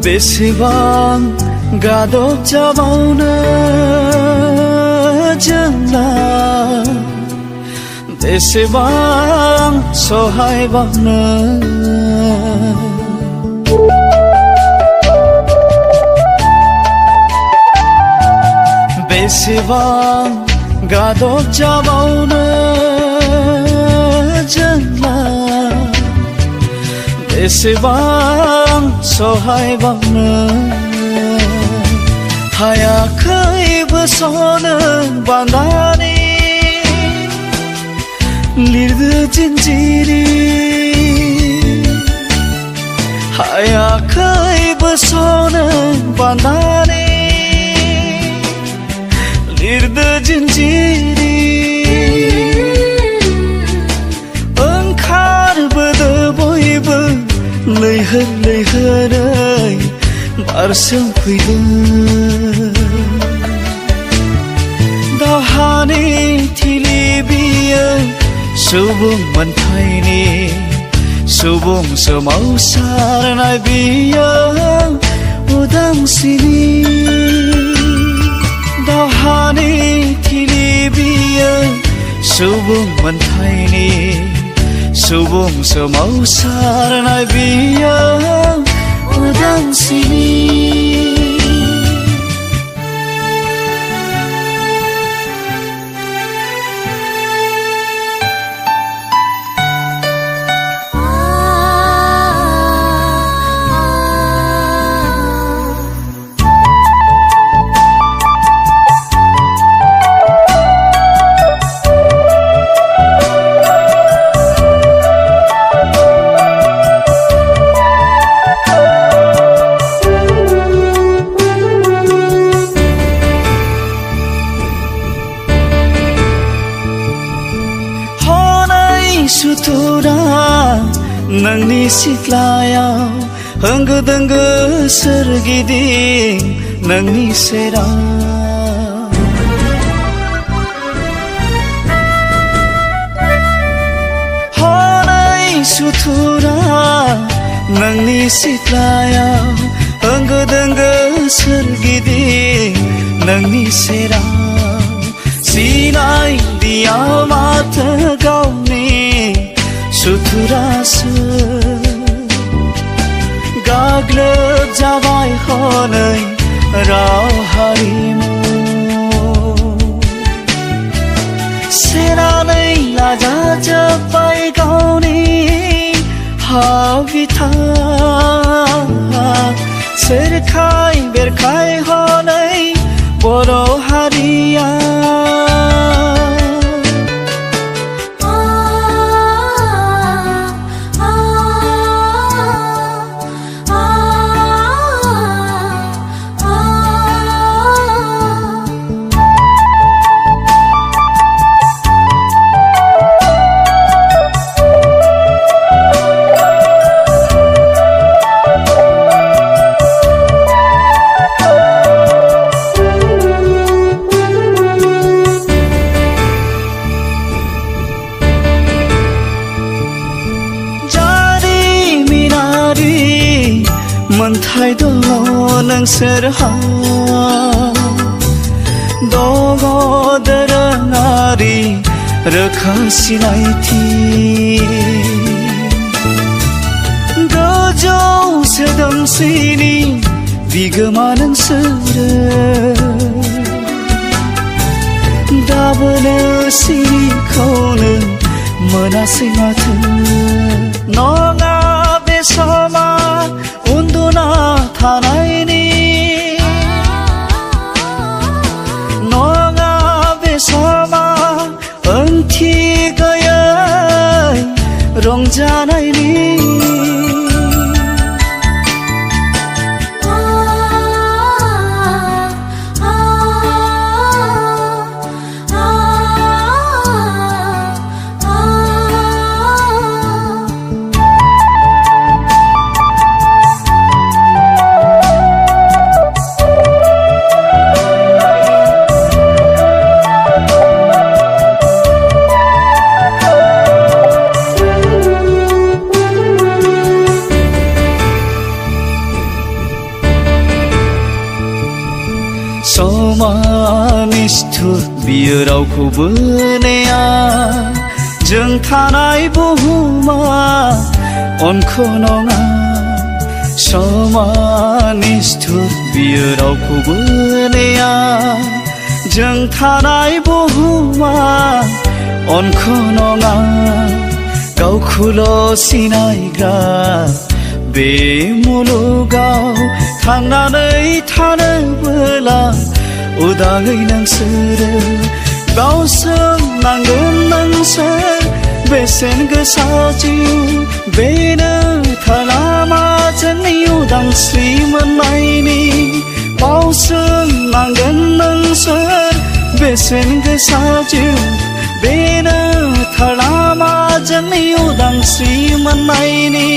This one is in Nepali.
बेसेबां गादब जाबावनो जोंलाय बेसेबां सहायबावनो बेसेबां गादब जाबावनो जोंलाय बेसेबां सहायबावनो हायाखैबो सनो बान्दानि लिरदो जिन्जिरि हायाखैबो सनो बान्दानि लिरदो जिन्जिरि ओंखारबोदो बयबो लैहोर लैहोरै बारसोम फैदो दावहानि थिलि बियो सुबुं मोनथायनि सुबुं सोमावसारनाय बियो उदांस्रिनि दावहानि थिलि बियो सुबुं मोनथायनि सुबुं सोमावसारनाय बियो उदांस्रिनि सुथुरा नोंनि सिथ्लायाव होंगो दोंगो सोरगिदिं नोंनि सेराव हनै सुथुरा नोंनि सिथ्लायाव होंगो दोंगो सोरगिदिं नोंनि सेराव सिनायदिया माथो गावनि सुथुरासो गाग्लोब जाबाय हनै राव हारिमु सेनानै लाजाजोब्बाय गावनि हाबिथा सोरखाय बेरखाय हनै बर' हारिया मोनथाय दङ नोंसोरहा दङ दोरोङारि रोखा सिनायथि गोजौ सोदोमस्रिनि बिगोमा नोंसोरो दाबोनो सिरिखौनो मोनासै माथो नङा बे समा उन्दुना थानायनि नङा बे समा ओंथि गैयै रंजानायनि समान निष्ठुर बियो रावखौबो नेया जों थानाय बुहुमा अनखौ नङा समान निष्ठुर बियो रावखौबो नेया जों थानाय बुहुमा अनखौ नङा गावखौल' सिनायग्रा बे मुलुगाव थांनानै थानोबोला उदाङै नोंसोरो बावसोमनांगोन नोंसोर बेसेन गोसा जिउ बेनो थार लामा जोंनि उदांस्रि मोननायनि बावसोमनांगोन नोंसोर बेसेन गोसा जिउ बेनो थार लामा जोंनि उदांस्रि मोननायनि